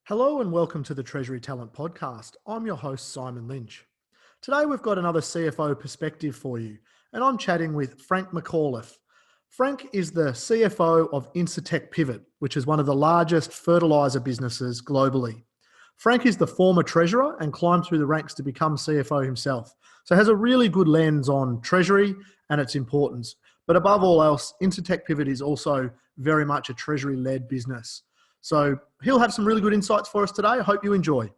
Hello and welcome to the Treasury Talent Podcast. I'm your host, Simon Lynch. Today we've got another CFO perspective for you, and I'm chatting with Frank Micallef. Frank is the CFO of Incitec Pivot, which is one of the largest fertiliser businesses globally. Frank is the former treasurer and climbed through the ranks to become CFO himself, so has a really good lens on Treasury and its importance. But above all else, Incitec Pivot is also very much a Treasury-led business. So he'll have some really good insights for us today. I hope you enjoy.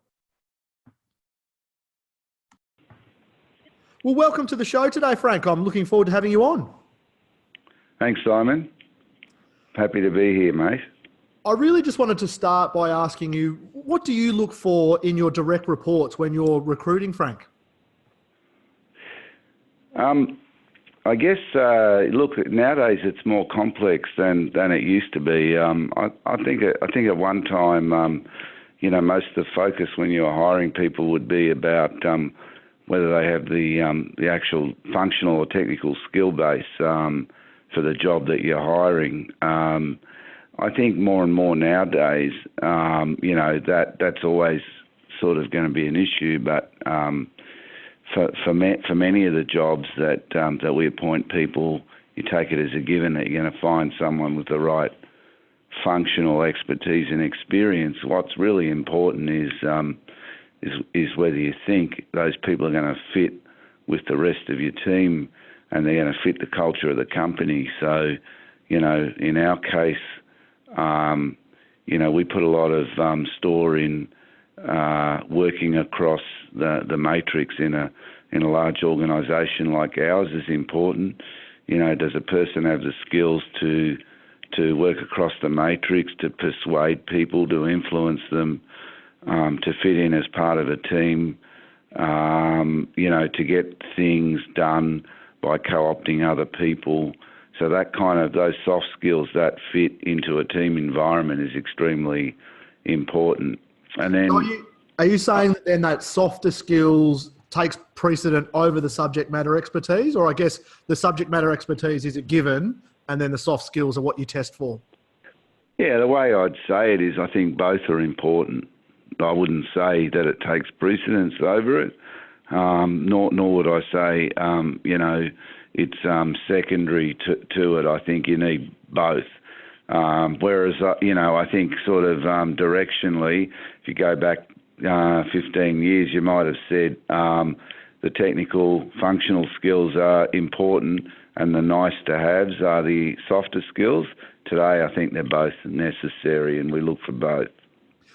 Well, welcome to the show today, Frank. I'm looking forward to having you on. Thanks, Simon. Happy to be here, mate. I really just wanted to start by asking you, what do you look for in your direct reports when you're recruiting, Frank? I guess, look, nowadays it's more complex than it used to be. I think at one time, most of the focus when you were hiring people would be about whether they have the actual functional or technical skill base for the job that you're hiring. I think more and more nowadays, that's always sort of going to be an issue, but for many of the jobs that we appoint people, you take it as a given that you're going to find someone with the right functional expertise and experience. What's really important is whether you think those people are going to fit with the rest of your team and they're going to fit the culture of the company. So, in our case, we put a lot of store in working across the matrix in a large organisation like ours is important. Does a person have the skills to work across the matrix, to persuade people, to influence them, to fit in as part of a team, to get things done by co-opting other people. So those soft skills that fit into a team environment is extremely important. And then, are you saying that then that softer skills takes precedent over the subject matter expertise? Or I guess the subject matter expertise is a given and then the soft skills are what you test for? Yeah, the way I'd say it is I think both are important. I wouldn't say that it takes precedence over it, nor would I say, it's secondary to it. I think you need both. Whereas, I think sort of directionally, if you go back 15 years, you might have said the technical functional skills are important and the nice to haves are the softer skills. Today, I think they're both necessary and we look for both.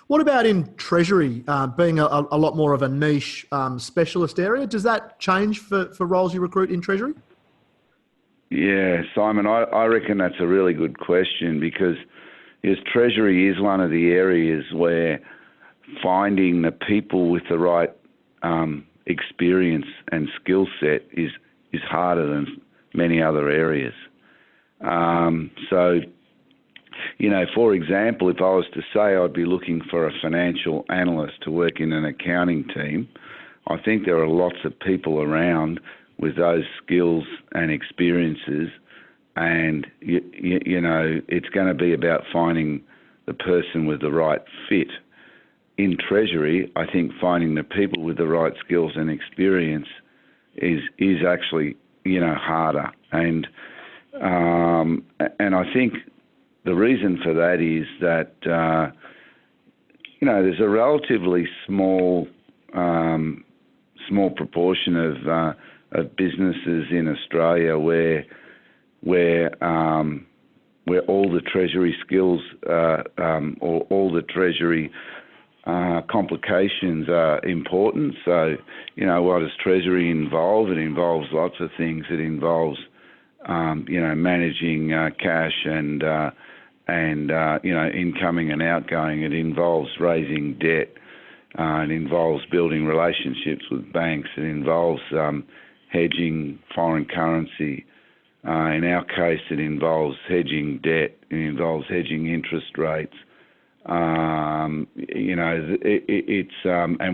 What about in Treasury, being a lot more of a niche specialist area? Does that change for roles you recruit in Treasury? Yeah, Simon, I reckon that's a really good question because Treasury is one of the areas where finding the people with the right experience and skill set is harder than many other areas. For example, if I was to say I'd be looking for a financial analyst to work in an accounting team, I think there are lots of people around with those skills and experiences, and it's going to be about finding the person with the right fit. In Treasury, I think finding the people with the right skills and experience is actually harder, and I think the reason for that is that there's a relatively small proportion of businesses in Australia where all the Treasury skills or all the Treasury complications are important. So, what does Treasury involve? It involves lots of things. It involves, managing cash and incoming and outgoing. It involves raising debt. It involves building relationships with banks. It involves hedging foreign currency. In our case, it involves hedging debt. It involves hedging interest rates. And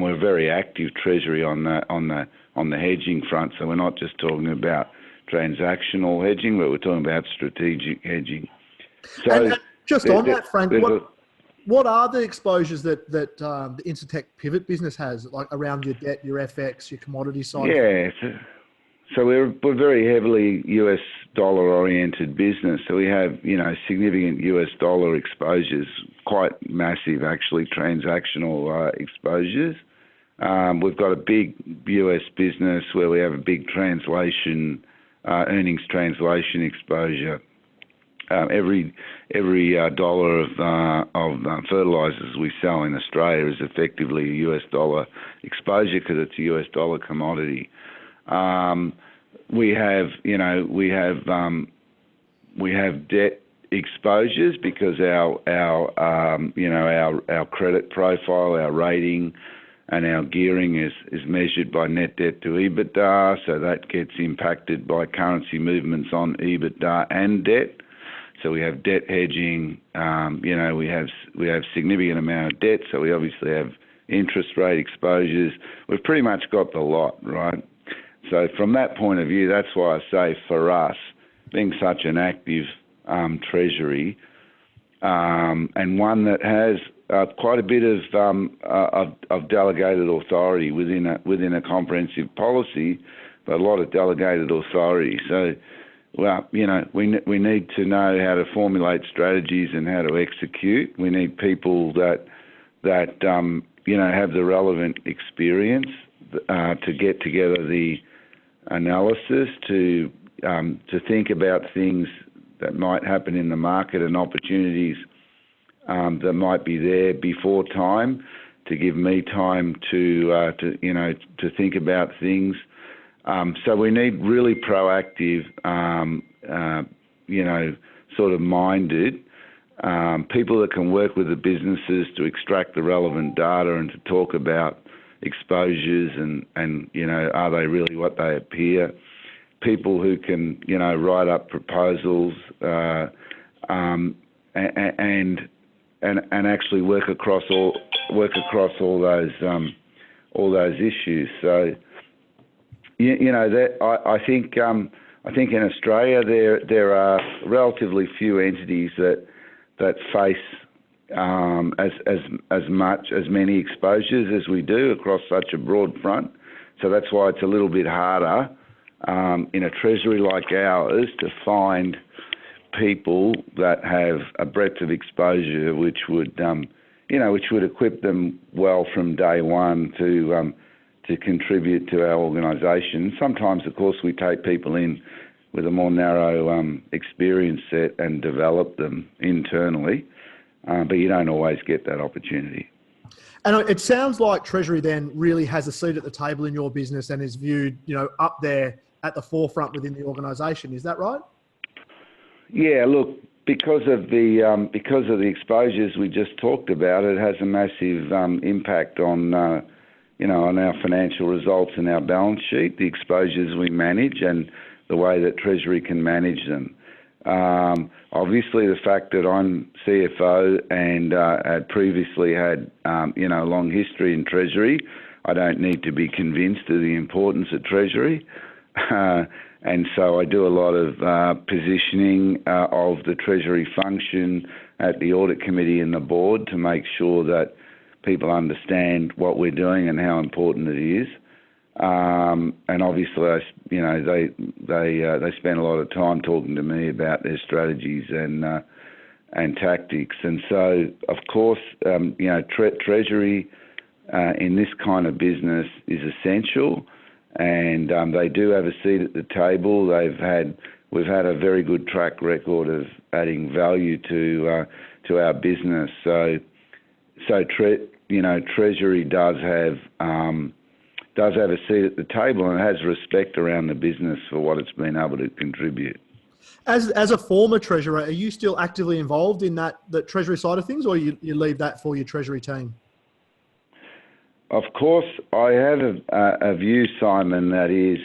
we're very active Treasury on the hedging front. So we're not just talking about transactional hedging, but we're talking about strategic hedging. So and just on that, Frank, What are the exposures that the Incitec Pivot business has, like around your debt, your FX, your commodity side of things? Yeah, so we're very heavily US dollar oriented business. So we have, significant US dollar exposures, quite massive actually, transactional exposures. We've got a big US business where we have a big translation, earnings translation exposure. Every dollar of fertilisers we sell in Australia is effectively a US dollar exposure because it's a US dollar commodity. We have debt exposures because our credit profile, our rating, and our gearing is measured by net debt to EBITDA, so that gets impacted by currency movements on EBITDA and debt. So we have debt hedging. We have significant amount of debt, so we obviously have interest rate exposures. We've pretty much got the lot, right? So from that point of view, that's why I say for us, being such an active treasury and one that has quite a bit of delegated authority within a comprehensive policy, but a lot of delegated authority. So, we need to know how to formulate strategies and how to execute. We need people that have the relevant experience to get together the analysis, to think about things that might happen in the market and opportunities that might be there before time, to give me time to think about things. So we need really proactive, sort of minded people that can work with the businesses to extract the relevant data and to talk about exposures and are they really what they appear? People who can, write up proposals and actually work across all those issues. So I think in Australia there are relatively few entities that face as many exposures as we do across such a broad front. So that's why it's a little bit harder in a treasury like ours to find people that have a breadth of exposure which would equip them well from day one to contribute to our organisation. Sometimes, of course, we take people in with a more narrow experience set and develop them internally, but you don't always get that opportunity. And it sounds like Treasury then really has a seat at the table in your business and is viewed, up there at the forefront within the organisation. Is that right? Yeah, look, because of the exposures we just talked about, it has a massive impact on on our financial results and our balance sheet, the exposures we manage and the way that Treasury can manage them. Obviously, the fact that I'm CFO and had previously had a long history in Treasury, I don't need to be convinced of the importance of Treasury. And so I do a lot of positioning of the Treasury function at the audit committee and the board to make sure that people understand what we're doing and how important it is. And obviously, they spend a lot of time talking to me about their strategies and tactics. And so, of course, Treasury in this kind of business is essential. And they do have a seat at the table. We've had a very good track record of adding value to our business. So Treasury does have a seat at the table and has respect around the business for what it's been able to contribute. As a former treasurer, are you still actively involved in the Treasury side of things, or you leave that for your Treasury team? Of course, I have a view, Simon, that is,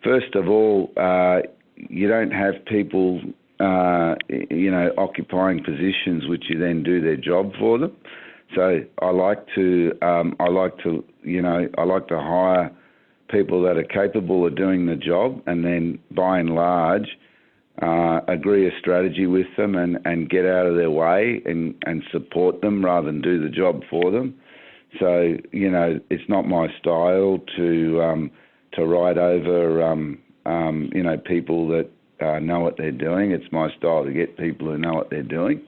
first of all, you don't have people, occupying positions which you then do their job for them. So I like to hire people that are capable of doing the job, and then by and large, agree a strategy with them and get out of their way and support them rather than do the job for them. So, it's not my style to ride over, people that know what they're doing. It's my style to get people who know what they're doing.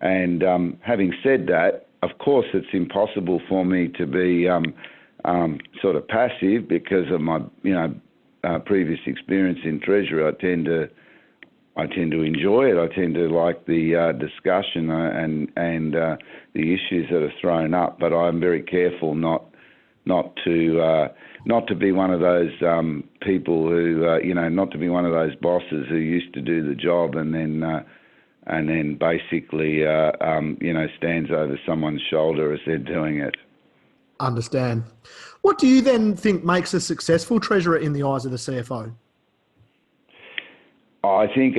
And having said that, of course, it's impossible for me to be sort of passive because of my, previous experience in Treasury. I tend to enjoy it. I tend to like the discussion and the issues that are thrown up. But I'm very careful not to be one of those people who, not to be one of those bosses who used to do the job and then basically, stands over someone's shoulder as they're doing it. Understand. What do you then think makes a successful treasurer in the eyes of the CFO? I think,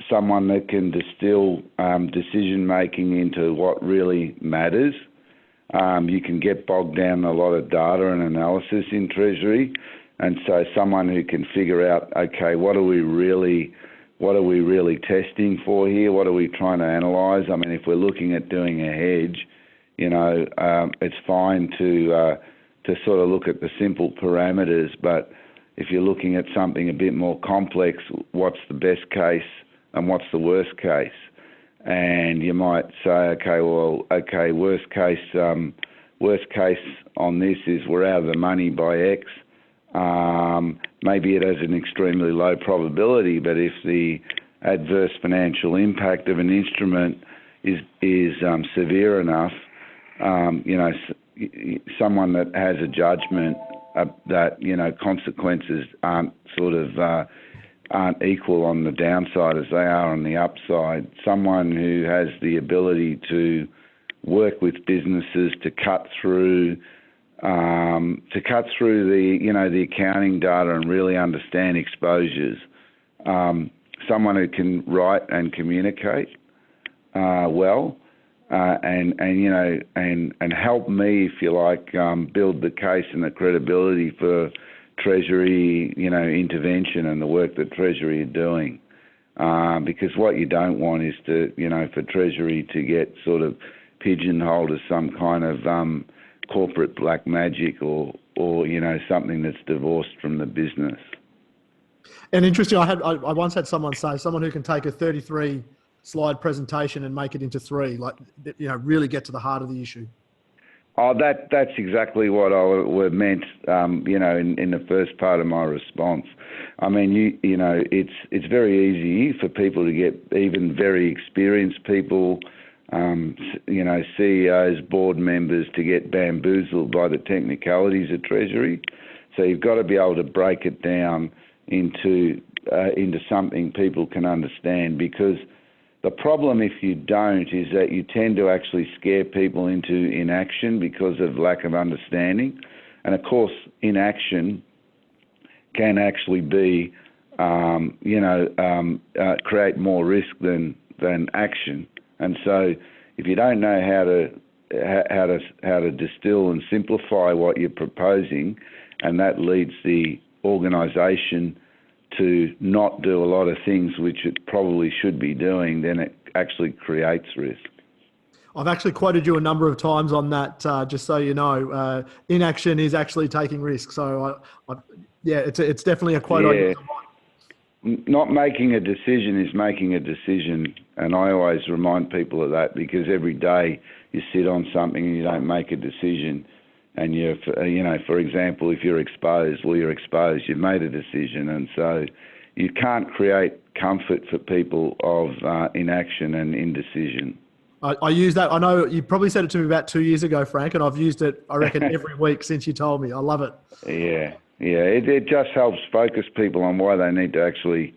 someone that can distill decision making into what really matters. You can get bogged down in a lot of data and analysis in Treasury, and so someone who can figure out, okay, what are we really testing for here? What are we trying to analyse? I mean, if we're looking at doing a hedge, it's fine to sort of look at the simple parameters, but if you're looking at something a bit more complex, what's the best case and what's the worst case? And you might say, worst case on this is we're out of the money by X. Maybe it has an extremely low probability, but if the adverse financial impact of an instrument is severe enough, someone that has a judgment that consequences aren't equal on the downside as they are on the upside. Someone who has the ability to work with businesses to cut through the accounting data and really understand exposures. Someone who can write and communicate well, and help me, if you like, build the case and the credibility for Treasury, intervention and the work that Treasury are doing. Because what you don't want is for Treasury to get sort of pigeonholed as some kind of corporate black magic or something that's divorced from the business. And interesting, I once had someone say, someone who can take a 33 slide presentation and make it into 3, really get to the heart of the issue. Oh, that's exactly what I meant, in the first part of my response. I mean, it's very easy for people to get, even very experienced people, CEOs, board members, to get bamboozled by the technicalities of Treasury. So you've got to be able to break it down into something people can understand, because the problem, if you don't, is that you tend to actually scare people into inaction because of lack of understanding. And of course, inaction can actually be, create more risk than action. And so, if you don't know how to distill and simplify what you're proposing, and that leads the organisation to not do a lot of things which it probably should be doing, then it actually creates risk. I've actually quoted you a number of times on that, just so you know. Inaction is actually taking risks. So, it's definitely a quote. Yeah. Not making a decision is making a decision, and I always remind people of that, because every day you sit on something and you don't make a decision, and you're, for example, if you're exposed, well, you're exposed, you've made a decision. And so you can't create comfort for people of inaction and indecision. I use that. I know you probably said it to me about 2 years ago, Frank, and I've used it, I reckon, every week since you told me. I love it. Yeah. It just helps focus people on why they need to actually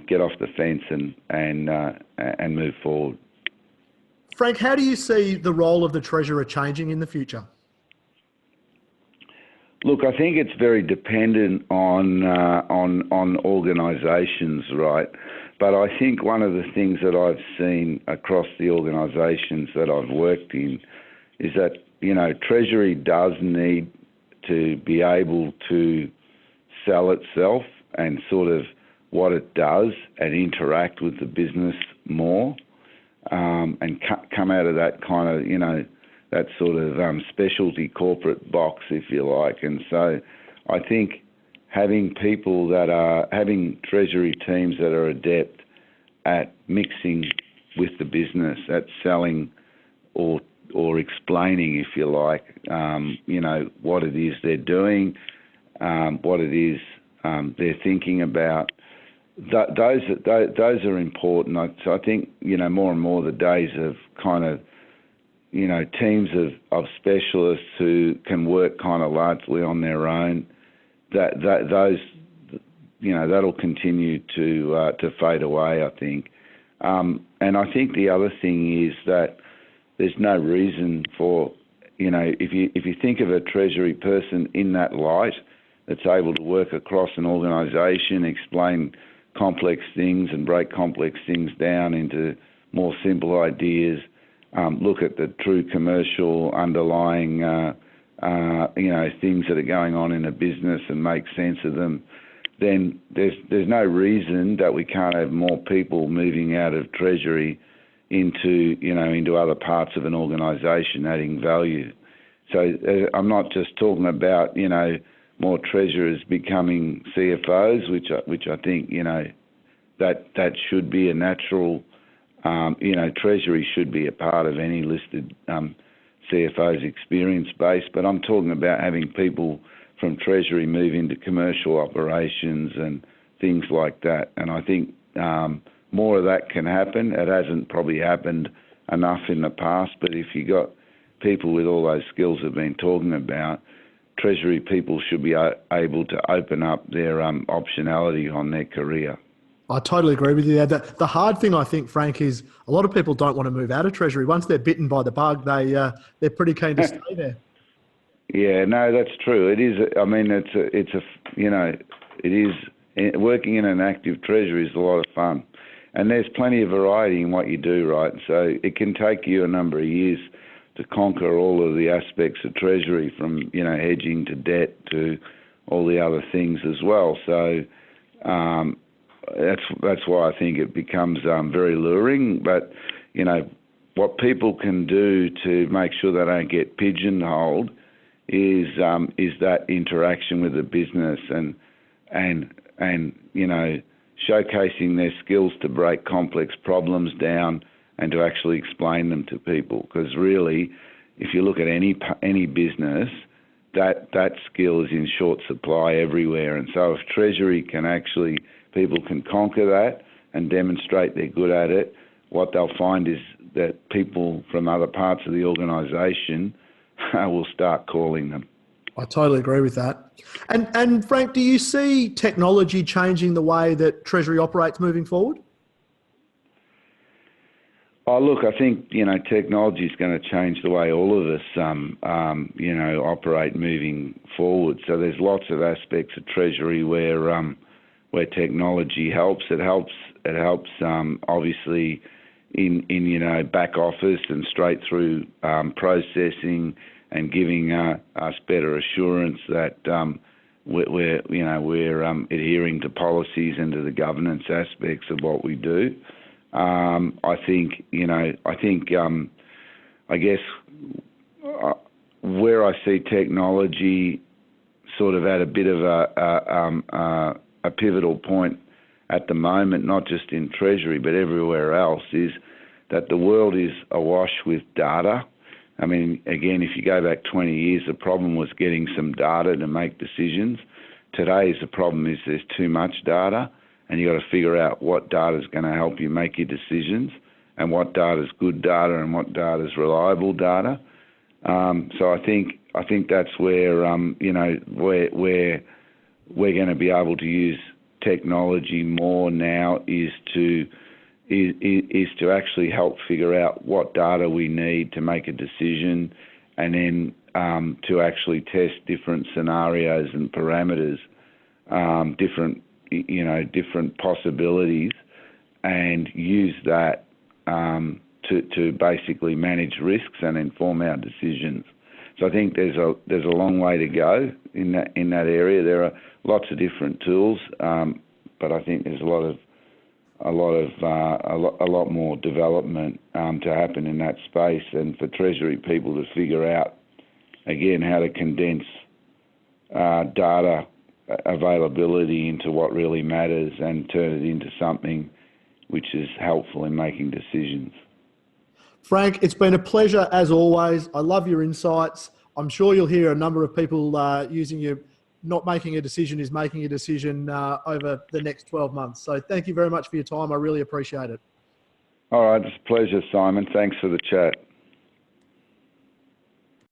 get off the fence and move forward. Frank, how do you see the role of the Treasurer changing in the future? Look, I think it's very dependent on organisations, right? But I think one of the things that I've seen across the organisations that I've worked in is that, Treasury does need to be able to sell itself and sort of what it does and interact with the business more, and come out of that kind of, that sort of specialty corporate box, if you like. And so I think having Treasury teams that are adept at mixing with the business, at selling or explaining, if you like, what it is they're doing, what it is they're thinking about. Those are important. So I think, more and more the days of kind of, teams of specialists who can work kind of largely on their own, those, that'll continue to fade away, I think. And I think the other thing is that there's no reason for, if you think of a Treasury person in that light, that's able to work across an organisation, explain complex things and break complex things down into more simple ideas, look at the true commercial underlying, things that are going on in a business and make sense of them, then there's no reason that we can't have more people moving out of Treasury into other parts of an organisation, adding value. So I'm not just talking about, more treasurers becoming CFOs, which I think, that should be a natural, Treasury should be a part of any listed CFO's experience base. But I'm talking about having people from Treasury move into commercial operations and things like that. And I think more of that can happen. It hasn't probably happened enough in the past, but if you got people with all those skills I've been talking about, Treasury people should be able to open up their optionality on their career. I totally agree with you there. The hard thing, I think, Frank, is a lot of people don't want to move out of Treasury. Once they're bitten by the bug, they're pretty keen to stay there. Yeah, no, that's true. It is. I mean, it is. Working in an active Treasury is a lot of fun, and there's plenty of variety in what you do, right? So it can take you a number of years to conquer all of the aspects of Treasury, from hedging to debt to all the other things as well. So that's why I think it becomes very luring. But what people can do to make sure they don't get pigeonholed is that interaction with the business and showcasing their skills to break complex problems down and to actually explain them to people. Because really, if you look at any business, that skill is in short supply everywhere. And so if Treasury people can conquer that and demonstrate they're good at it, what they'll find is that people from other parts of the organisation will start calling them. I totally agree with that. And Frank, do you see technology changing the way that Treasury operates moving forward? Oh, look, I think, technology is going to change the way all of us, operate moving forward. So there's lots of aspects of Treasury where technology helps. It helps, obviously, in back office and straight through processing and giving us better assurance that we're adhering to policies and to the governance aspects of what we do. I guess where I see technology sort of at a bit of a pivotal point at the moment, not just in Treasury but everywhere else, is that the world is awash with data. I mean, again, if you go back 20 years, the problem was getting some data to make decisions. Today's the problem is there's too much data, and you've got to figure out what data is going to help you make your decisions, and what data is good data and what data is reliable data. So I think that's where where we're going to be able to use technology more now is to actually help figure out what data we need to make a decision, and then to actually test different scenarios and parameters, different possibilities, and use that to basically manage risks and inform our decisions. So I think there's a long way to go in that area. There are lots of different tools. but I think there's a lot more development to happen in that space, and for Treasury people to figure out again how to condense data availability into what really matters and turn it into something which is helpful in making decisions. Frank, it's been a pleasure as always. I love your insights. I'm sure you'll hear a number of people using you. Not making a decision is making a decision over the next 12 months. So thank you very much for your time. I really appreciate it. All right, it's a pleasure, Simon. Thanks for the chat.